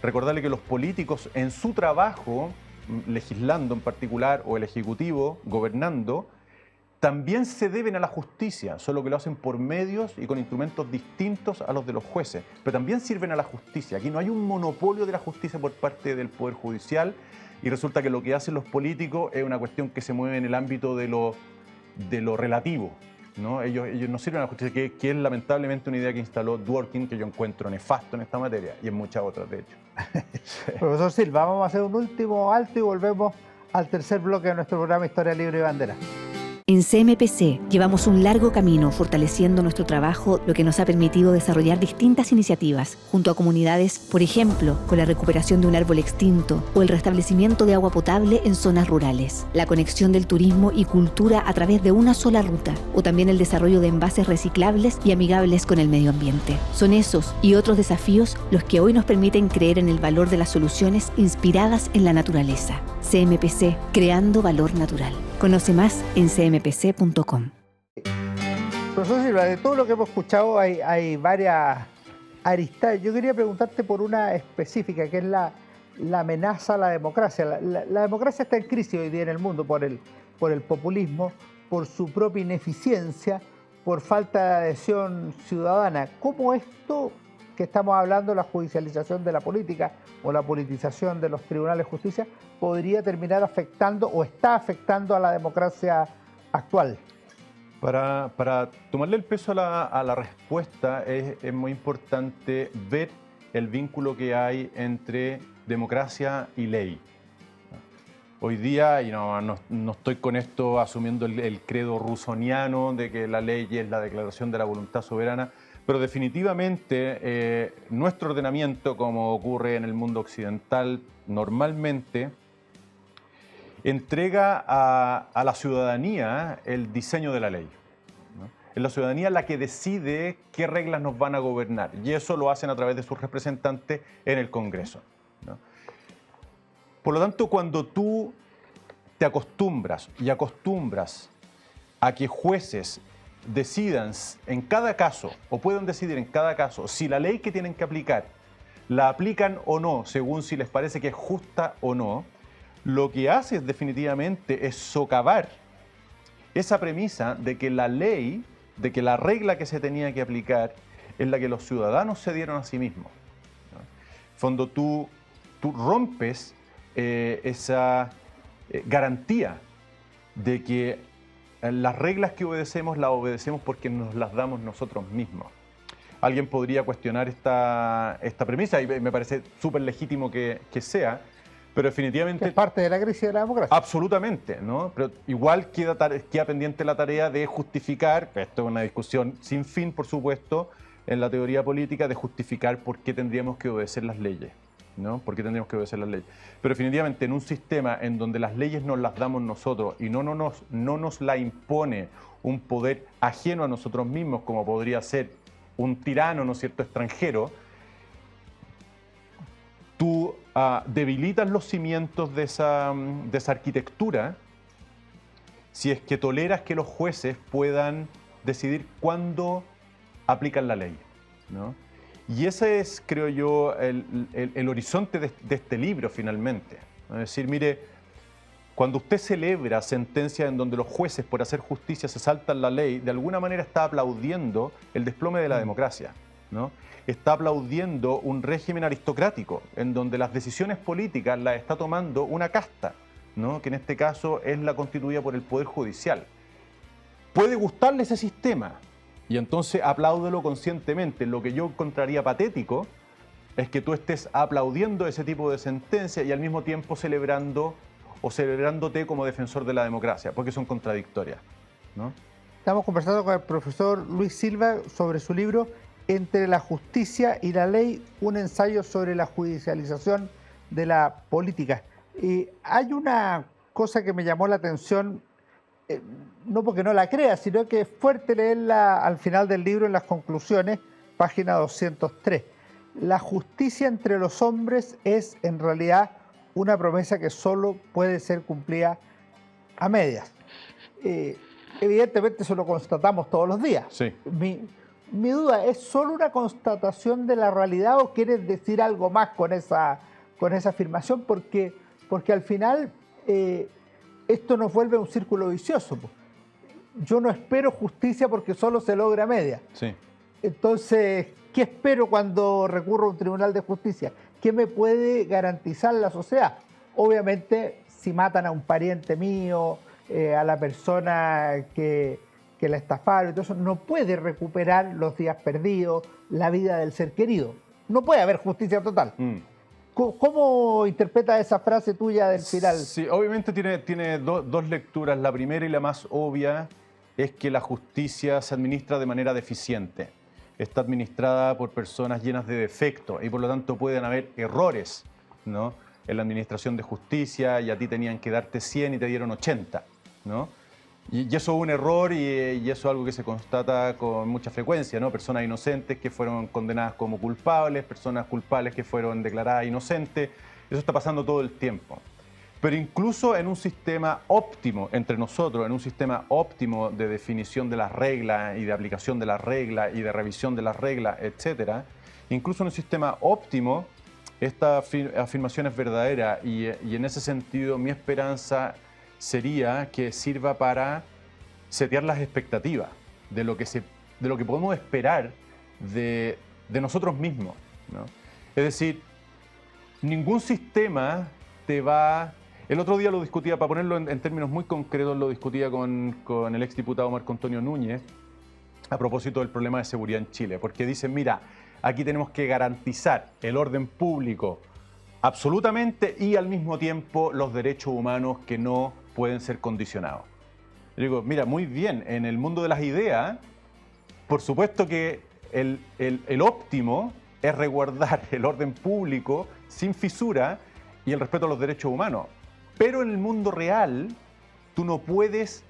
Recordarle que los políticos en su trabajo, legislando en particular, o el Ejecutivo, gobernando, también se deben a la justicia, solo que lo hacen por medios y con instrumentos distintos a los de los jueces, pero también sirven a la justicia. Aquí no hay un monopolio de la justicia por parte del Poder Judicial y resulta que lo que hacen los políticos es una cuestión que se mueve en el ámbito de lo relativo, ¿no? Ellos no sirven a la justicia, que es lamentablemente una idea que instaló Dworkin, que yo encuentro nefasto en esta materia y en muchas otras, de hecho. Profesor Silva, vamos a hacer un último alto y volvemos al tercer bloque de nuestro programa Historia, Libro y Bandera. En CMPC llevamos un largo camino fortaleciendo nuestro trabajo, lo que nos ha permitido desarrollar distintas iniciativas junto a comunidades, por ejemplo, con la recuperación de un árbol extinto o el restablecimiento de agua potable en zonas rurales, la conexión del turismo y cultura a través de una sola ruta, o también el desarrollo de envases reciclables y amigables con el medio ambiente. Son esos y otros desafíos los que hoy nos permiten creer en el valor de las soluciones inspiradas en la naturaleza. CMPC, creando valor natural. Conoce más en cmpc.com. Profesor Silva, de todo lo que hemos escuchado hay varias aristas. Yo quería preguntarte por una específica, que es la amenaza a la democracia. La democracia está en crisis hoy día en el mundo por el populismo, por su propia ineficiencia, por falta de adhesión ciudadana. ¿Cómo esto que estamos hablando, la judicialización de la política o la politización de los tribunales de justicia, podría terminar afectando o está afectando a la democracia actual? Para tomarle el peso a la respuesta es muy importante ver el vínculo que hay entre democracia y ley. Hoy día, y no estoy con esto asumiendo el credo rusoniano de que la ley es la declaración de la voluntad soberana, pero definitivamente nuestro ordenamiento, como ocurre en el mundo occidental normalmente, entrega a la ciudadanía el diseño de la ley, ¿no? Es la ciudadanía la que decide qué reglas nos van a gobernar y eso lo hacen a través de sus representantes en el Congreso, ¿no? Por lo tanto, cuando tú te acostumbras a que jueces decidan en cada caso, o puedan decidir en cada caso, si la ley que tienen que aplicar la aplican o no, según si les parece que es justa o no, lo que hace definitivamente es socavar esa premisa de que la ley, de que la regla que se tenía que aplicar es la que los ciudadanos se dieron a sí mismos, ¿no? En fondo tú rompes esa garantía de que las reglas que obedecemos las obedecemos porque nos las damos nosotros mismos. Alguien podría cuestionar esta premisa y me parece súper legítimo que sea, Pero definitivamente... Es parte de la crisis de la democracia. Absolutamente, ¿no? Pero igual queda pendiente la tarea de justificar, esto es una discusión sin fin, por supuesto, en la teoría política, de justificar por qué tendríamos que obedecer las leyes, ¿no? ¿Por qué tendríamos que obedecer las leyes? Pero definitivamente en un sistema en donde las leyes nos las damos nosotros y no nos la impone un poder ajeno a nosotros mismos, como podría ser un tirano, ¿no es cierto?, extranjero, tú debilitas los cimientos de esa arquitectura si es que toleras que los jueces puedan decidir cuándo aplican la ley, ¿no? Y ese es, creo yo, el horizonte de este libro finalmente, ¿no? Es decir, mire, cuando usted celebra sentencias en donde los jueces por hacer justicia se saltan la ley, de alguna manera está aplaudiendo el desplome de la democracia, ¿no? Está aplaudiendo un régimen aristocrático en donde las decisiones políticas las está tomando una casta, ¿no? Que en este caso es la constituida por el Poder Judicial. Puede gustarle ese sistema y entonces apláudelo conscientemente. Lo que yo encontraría patético es que tú estés aplaudiendo ese tipo de sentencia y al mismo tiempo celebrándote como defensor de la democracia, porque son contradictorias, ¿no? Estamos conversando con el profesor Luis Silva sobre su libro Entre la justicia y la ley, un ensayo sobre la judicialización de la política. Hay una cosa que me llamó la atención, no porque no la crea, sino que es fuerte leerla al final del libro, en las conclusiones, página 203. La justicia entre los hombres es en realidad una promesa que solo puede ser cumplida a medias. Evidentemente eso lo constatamos todos los días. Sí. Mi duda, ¿es solo una constatación de la realidad o quieres decir algo más con esa afirmación? Porque al final esto nos vuelve un círculo vicioso. Yo no espero justicia porque solo se logra a media. Sí. Entonces, ¿qué espero cuando recurro a un tribunal de justicia? ¿Qué me puede garantizar la sociedad? Obviamente, si matan a un pariente mío, a la persona que la estafaron, entonces no puede recuperar los días perdidos, la vida del ser querido. No puede haber justicia total. ¿Cómo interpretas esa frase tuya del final? Sí, obviamente tiene dos lecturas. La primera y la más obvia es que la justicia se administra de manera deficiente. Está administrada por personas llenas de defectos y por lo tanto pueden haber errores, ¿no?, en la administración de justicia, y a ti tenían que darte 100 y te dieron 80, ¿no? Y eso es un error y eso es algo que se constata con mucha frecuencia, ¿no? Personas inocentes que fueron condenadas como culpables, personas culpables que fueron declaradas inocentes. Eso está pasando todo el tiempo. Pero incluso en un sistema óptimo entre nosotros, en un sistema óptimo de definición de las reglas y de aplicación de las reglas y de revisión de las reglas, etcétera, incluso en un sistema óptimo, esta afirmación es verdadera y en ese sentido mi esperanza sería que sirva para setear las expectativas de lo que podemos esperar de nosotros mismos, ¿no? Es decir, ningún sistema te va... El otro día lo discutía, para ponerlo en términos muy concretos, lo discutía con el exdiputado Marco Antonio Núñez a propósito del problema de seguridad en Chile, porque dicen, mira, aquí tenemos que garantizar el orden público absolutamente y al mismo tiempo los derechos humanos que no pueden ser condicionados. Yo digo, mira, muy bien, en el mundo de las ideas, por supuesto que el óptimo es resguardar el orden público sin fisura y el respeto a los derechos humanos. Pero en el mundo real, tú no puedes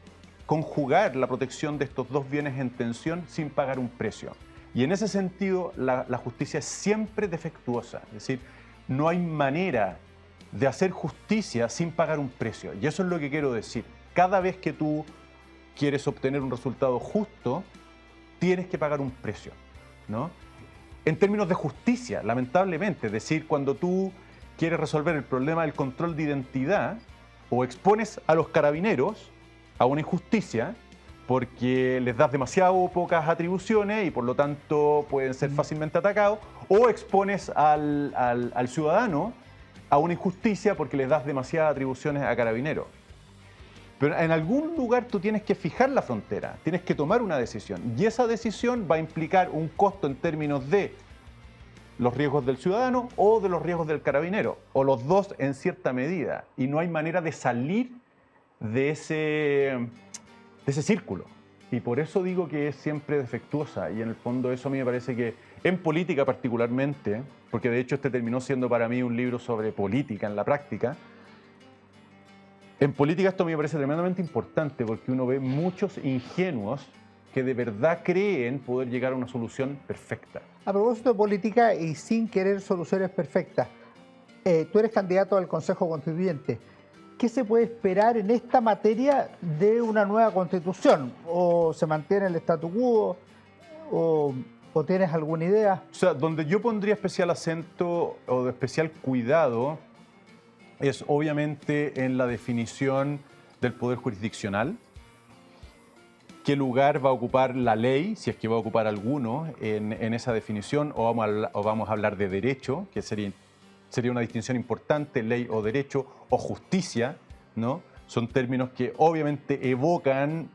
conjugar la protección de estos dos bienes en tensión sin pagar un precio. Y en ese sentido, la justicia es siempre defectuosa. Es decir, no hay manera de hacer justicia sin pagar un precio. Y eso es lo que quiero decir. Cada vez que tú quieres obtener un resultado justo, tienes que pagar un precio, ¿no? En términos de justicia, lamentablemente, es decir, cuando tú quieres resolver el problema del control de identidad, o expones a los carabineros a una injusticia porque les das demasiado pocas atribuciones y por lo tanto pueden ser fácilmente atacados, o expones al ciudadano a una injusticia porque les das demasiadas atribuciones a carabineros. Pero en algún lugar tú tienes que fijar la frontera, tienes que tomar una decisión, y esa decisión va a implicar un costo en términos de los riesgos del ciudadano o de los riesgos del carabinero, o los dos en cierta medida, y no hay manera de salir de ese círculo. Y por eso digo que es siempre defectuosa, y en el fondo eso a mí me parece que en política particularmente, porque de hecho este terminó siendo para mí un libro sobre política en la práctica, en política esto a mí me parece tremendamente importante porque uno ve muchos ingenuos que de verdad creen poder llegar a una solución perfecta. A propósito de política y sin querer soluciones perfectas, tú eres candidato al Consejo Constituyente. ¿Qué se puede esperar en esta materia de una nueva Constitución? ¿O se mantiene el statu quo? ¿O tienes alguna idea? O sea, donde yo pondría especial acento o de especial cuidado es obviamente en la definición del poder jurisdiccional. ¿Qué lugar va a ocupar la ley, si es que va a ocupar alguno, en esa definición? O vamos a hablar de derecho, que sería una distinción importante, ley o derecho, o justicia, ¿no? Son términos que obviamente evocan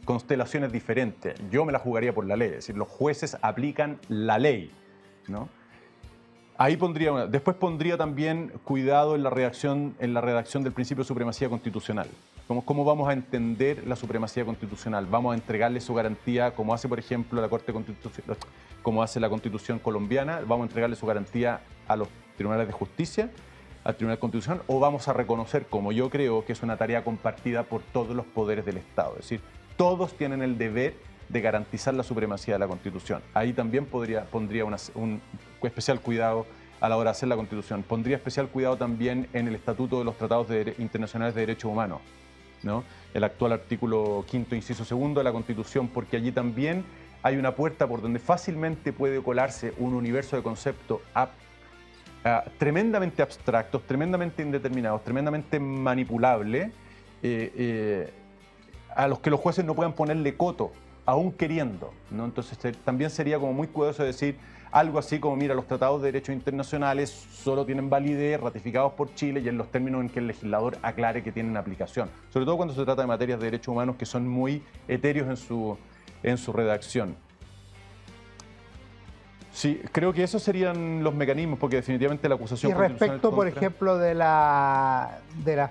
constelaciones diferentes. Yo me la jugaría por la ley, es decir, los jueces aplican la ley, ¿no? Ahí pondría una. Después pondría también cuidado en la redacción del principio de supremacía constitucional. ¿Cómo vamos a entender la supremacía constitucional? ¿Vamos a entregarle su garantía, como hace, por ejemplo, la Corte Constitucional, como hace la Constitución colombiana? ¿Vamos a entregarle su garantía a los tribunales de justicia, al Tribunal Constitucional, o vamos a reconocer, como yo creo, que es una tarea compartida por todos los poderes del Estado? Es decir, todos tienen el deber de garantizar la supremacía de la Constitución. Ahí también pondría un especial cuidado a la hora de hacer la Constitución. Pondría especial cuidado también en el Estatuto de los Tratados Internacionales de Derechos Humanos, ¿no? El actual artículo 5º, inciso 2 de la Constitución, porque allí también hay una puerta por donde fácilmente puede colarse un universo de conceptos tremendamente abstractos, tremendamente indeterminados, tremendamente manipulables, a los que los jueces no puedan ponerle coto, aún queriendo, ¿no? Entonces también sería como muy cuidadoso decir algo así como, mira, los tratados de derechos internacionales solo tienen validez ratificados por Chile y en los términos en que el legislador aclare que tienen aplicación. Sobre todo cuando se trata de materias de derechos humanos que son muy etéreos en su redacción. Sí, creo que esos serían los mecanismos, porque definitivamente la acusación constitucional... Y respecto, por ejemplo, de la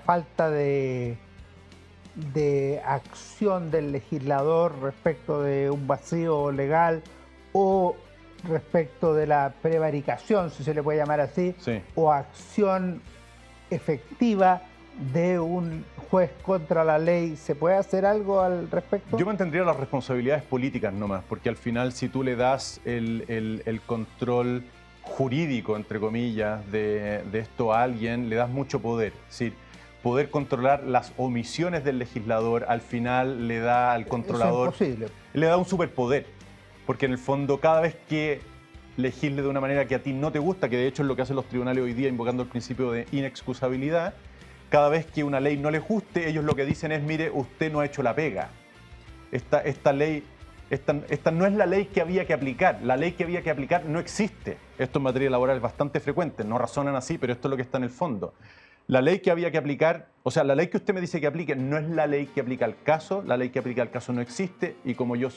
falta de acción del legislador respecto de un vacío legal o respecto de la prevaricación, si se le puede llamar así, sí, o acción efectiva de un juez contra la ley, ¿se puede hacer algo al respecto? Yo mantendría las responsabilidades políticas nomás, porque al final si tú le das el control jurídico, entre comillas, de esto a alguien, le das mucho poder. Es decir, poder controlar las omisiones del legislador al final le da al controlador... Eso es imposible. Le da un superpoder, porque en el fondo cada vez que legisle de una manera que a ti no te gusta, que de hecho es lo que hacen los tribunales hoy día invocando el principio de inexcusabilidad, cada vez que una ley no les guste, ellos lo que dicen es, mire, usted no ha hecho la pega. Esta no es la ley que había que aplicar. La ley que había que aplicar no existe. Esto en materia laboral es bastante frecuente. No razonan así, pero esto es lo que está en el fondo. La ley que había que aplicar, o sea, la ley que usted me dice que aplique no es la ley que aplica al caso. La ley que aplica al caso no existe. Y como yo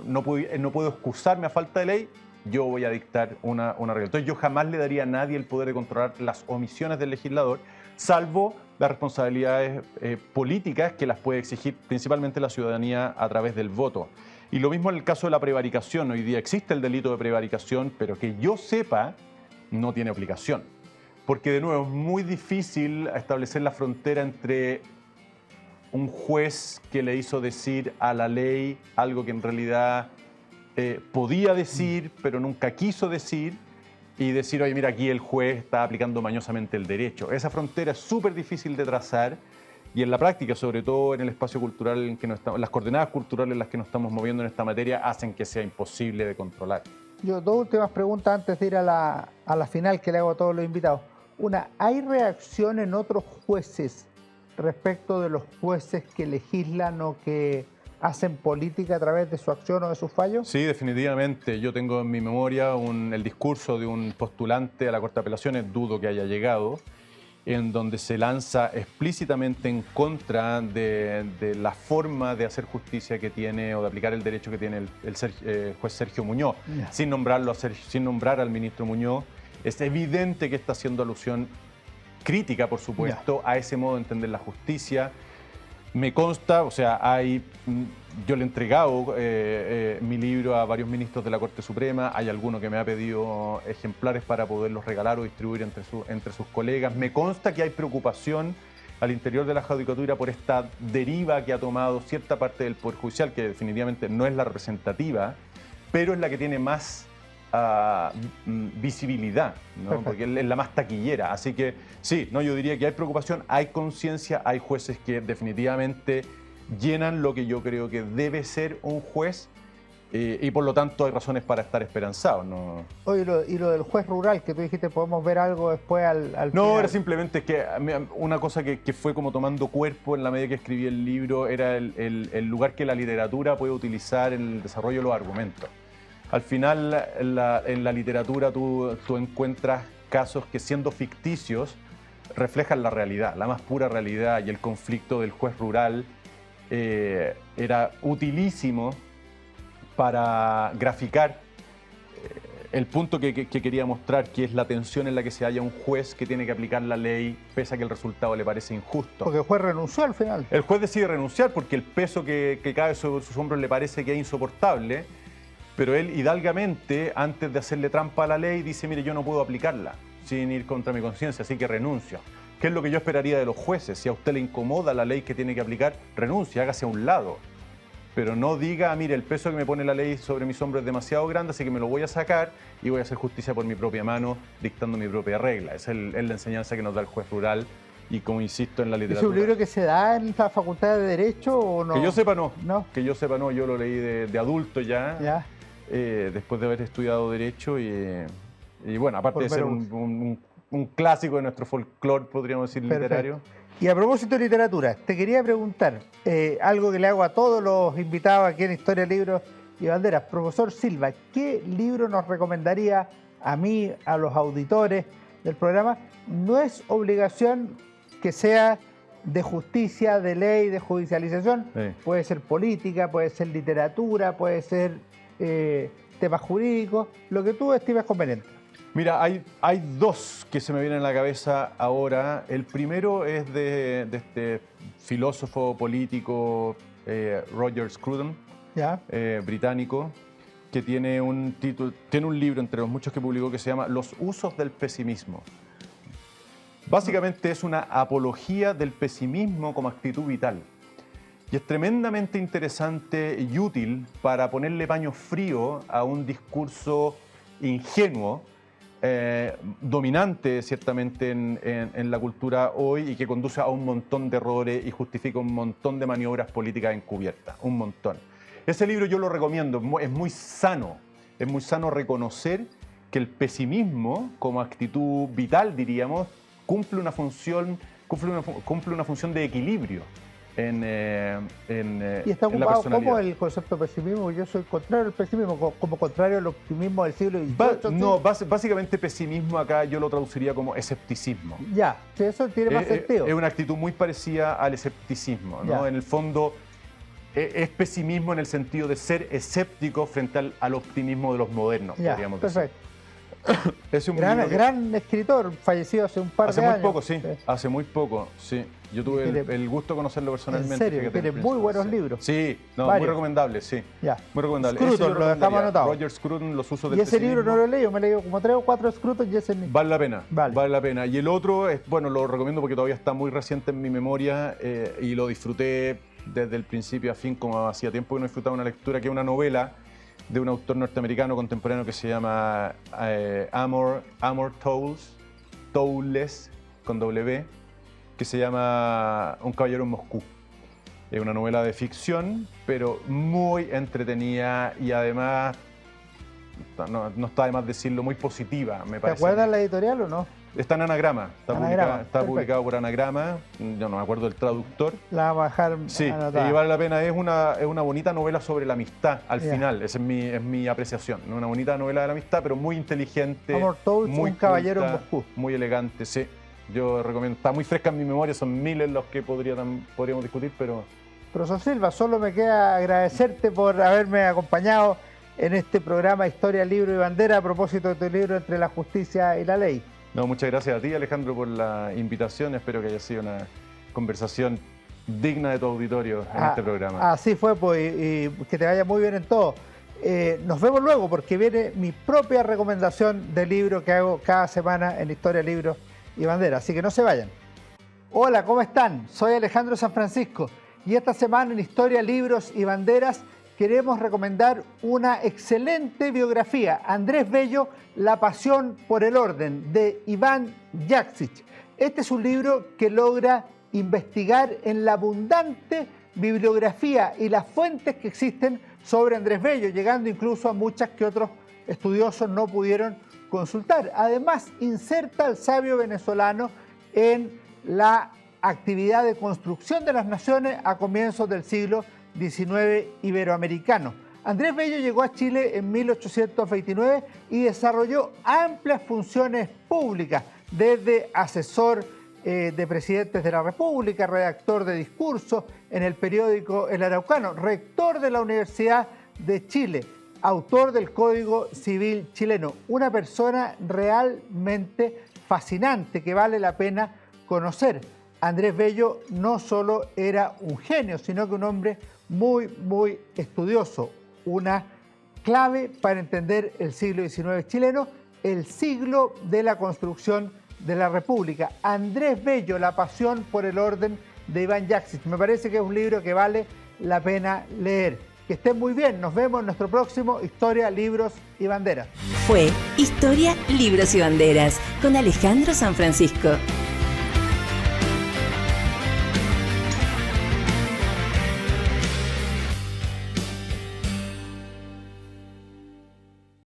no puedo excusarme a falta de ley, yo voy a dictar una regla. Entonces yo jamás le daría a nadie el poder de controlar las omisiones del legislador, salvo las responsabilidades políticas que las puede exigir principalmente la ciudadanía a través del voto. Y lo mismo en el caso de la prevaricación. Hoy día existe el delito de prevaricación, pero que yo sepa, no tiene aplicación. Porque de nuevo es muy difícil establecer la frontera entre un juez que le hizo decir a la ley algo que en realidad podía decir, pero nunca quiso decir, y decir, oye, mira, aquí el juez está aplicando mañosamente el derecho. Esa frontera es súper difícil de trazar y en la práctica, sobre todo en el espacio cultural en que nos estamos, las coordenadas culturales en las que nos estamos moviendo en esta materia hacen que sea imposible de controlar. Yo, dos últimas preguntas antes de ir a la final que le hago a todos los invitados. Una, ¿hay reacción en otros jueces respecto de los jueces que legislan o que hacen política a través de su acción o de sus fallos? Sí, definitivamente. Yo tengo en mi memoria el discurso de un postulante a la Corte de Apelaciones, dudo que haya llegado, en donde se lanza explícitamente en contra de la forma de hacer justicia que tiene o de aplicar el derecho que tiene el juez Sergio Muñoz, sin nombrar al ministro Muñoz. Es evidente que está haciendo alusión crítica, por supuesto, a ese modo de entender la justicia. Me consta, o sea, yo le he entregado mi libro a varios ministros de la Corte Suprema, hay alguno que me ha pedido ejemplares para poderlos regalar o distribuir entre sus colegas. Me consta que hay preocupación al interior de la Judicatura por esta deriva que ha tomado cierta parte del Poder Judicial, que definitivamente no es la representativa, pero es la que tiene más visibilidad, ¿no? Porque es la más taquillera. Así que sí, no, yo diría que hay preocupación, hay conciencia, hay jueces que definitivamente llenan lo que yo creo que debe ser un juez y por lo tanto hay razones para estar esperanzados, ¿no? Oye, y lo del juez rural, que tú dijiste, ¿podemos ver algo después al No, final? era simplemente que una cosa que fue como tomando cuerpo en la medida que escribí el libro era el lugar que la literatura puede utilizar en el desarrollo de los argumentos. Al final, en la literatura tú encuentras casos que, siendo ficticios, reflejan la realidad, la más pura realidad, y el conflicto del juez rural era utilísimo para graficar el punto que quería mostrar, que es la tensión en la que se halla un juez que tiene que aplicar la ley pese a que el resultado le parece injusto. Porque el juez renunció al final. El juez decide renunciar porque el peso que cae sobre sus hombros le parece que es insoportable. Pero él, hidalgamente, antes de hacerle trampa a la ley, dice, mire, yo no puedo aplicarla sin ir contra mi conciencia, así que renuncio. ¿Qué es lo que yo esperaría de los jueces? Si a usted le incomoda la ley que tiene que aplicar, renuncie, hágase a un lado. Pero no diga, mire, el peso que me pone la ley sobre mis hombros es demasiado grande, así que me lo voy a sacar y voy a hacer justicia por mi propia mano, dictando mi propia regla. Esa es la enseñanza que nos da el juez rural y, como insisto, en la literatura. ¿Es un libro que se da en la Facultad de Derecho o no? Que yo sepa, no. ¿No? Que yo sepa, no. Yo lo leí de adulto ya. Después de haber estudiado Derecho y bueno, aparte de ser un clásico de nuestro folclore, podríamos decir, literario. Y a propósito de literatura, te quería preguntar algo que le hago a todos los invitados aquí en Historia, Libros y Banderas. Profesor Silva, ¿qué libro nos recomendaría a mí, a los auditores del programa? No es obligación que sea de justicia, de ley, de judicialización. Sí. Puede ser política, puede ser literatura, puede ser temas jurídicos, lo que tú estimes conveniente. Mira, hay dos que se me vienen a la cabeza ahora. El primero es de este filósofo político Roger Scruton, británico, que tiene un libro entre los muchos que publicó que se llama Los usos del pesimismo. Básicamente es una apología del pesimismo como actitud vital. Y es tremendamente interesante y útil para ponerle paño frío a un discurso ingenuo, dominante ciertamente en la cultura hoy y que conduce a un montón de errores y justifica un montón de maniobras políticas encubiertas, un montón. Ese libro yo lo recomiendo, es muy sano reconocer que el pesimismo como actitud vital, diríamos, cumple una función de equilibrio en y está en la ocupado personalidad. como el concepto de pesimismo. Yo soy contrario al pesimismo, como contrario al optimismo del siglo XVIII. No, básicamente pesimismo acá yo lo traduciría como escepticismo. Ya, sí, eso tiene más sentido. Es una actitud muy parecida al escepticismo, ¿no? En el fondo es pesimismo en el sentido de ser escéptico frente al optimismo de los modernos, podríamos decir. Perfecto. Es un Gran escritor, fallecido hace un par de años. Hace muy poco, sí. Hace muy poco, sí. Yo tuve el gusto de conocerlo personalmente. ¿En serio? Tiene muy buenos libros. Sí, Varios. muy recomendable, sí. Ya. Muy recomendable. Scruton, lo dejamos anotado. Roger Scruton, Los usos del Y ese pesimismo. libro no lo he leído, me he leído como 3 o 4 Scruton y ese ni... Vale la pena, Vale. vale la pena. Y el otro, bueno, lo recomiendo porque todavía está muy reciente en mi memoria y lo disfruté desde el principio a fin, como hacía tiempo que no disfrutaba una lectura, que es una novela de un autor norteamericano contemporáneo que se llama Amor Towles, con W, que se llama Un caballero en Moscú. Es una novela de ficción, pero muy entretenida y además, no está de más decirlo, muy positiva, me parece. ¿Te acuerdas la editorial o no? Está en Anagrama, Anagrama, está publicado por Anagrama, yo no me acuerdo del traductor. La vamos a dejar Sí, anotada. y vale la pena, es una bonita novela sobre la amistad al final, esa es mi apreciación, ¿no? Una bonita novela de la amistad, pero muy inteligente, Amor Towles, muy Un caballero en culta, Moscú. muy elegante, sí, Yo recomiendo, está muy fresca en mi memoria, son miles los que podríamos discutir, pero... Profesor Silva, solo me queda agradecerte por haberme acompañado en este programa Historia, Libro y Bandera a propósito de tu libro Entre la Justicia y la Ley. No, muchas gracias a ti, Alejandro, por la invitación. Espero que haya sido una conversación digna de tu auditorio en este programa. Así fue, pues, y que te vaya muy bien en todo. Nos vemos luego porque viene mi propia recomendación de libro que hago cada semana en Historia, Libros y Bandera. Así que no se vayan. Hola, ¿cómo están? Soy Alejandro San Francisco y esta semana en Historia, Libros y Banderas queremos recomendar una excelente biografía, Andrés Bello, La pasión por el orden, de Iván Jaksic. Este es un libro que logra investigar en la abundante bibliografía y las fuentes que existen sobre Andrés Bello, llegando incluso a muchas que otros estudiosos no pudieron consultar. Además, inserta al sabio venezolano en la actividad de construcción de las naciones a comienzos del siglo XIX iberoamericano. Andrés Bello llegó a Chile en 1829 y desarrolló amplias funciones públicas, desde asesor de presidentes de la República, redactor de discursos en el periódico El Araucano, rector de la Universidad de Chile, autor del Código Civil chileno. Una persona realmente fascinante que vale la pena conocer. Andrés Bello no solo era un genio, sino que un hombre muy estudioso. Una clave para entender el siglo XIX chileno, el siglo de la construcción de la República. Andrés Bello, La pasión por el orden, de Iván Jaksic. Me parece que es un libro que vale la pena leer. Que estén muy bien. Nos vemos en nuestro próximo Historia, Libros y Banderas. Fue Historia, Libros y Banderas con Alejandro San Francisco.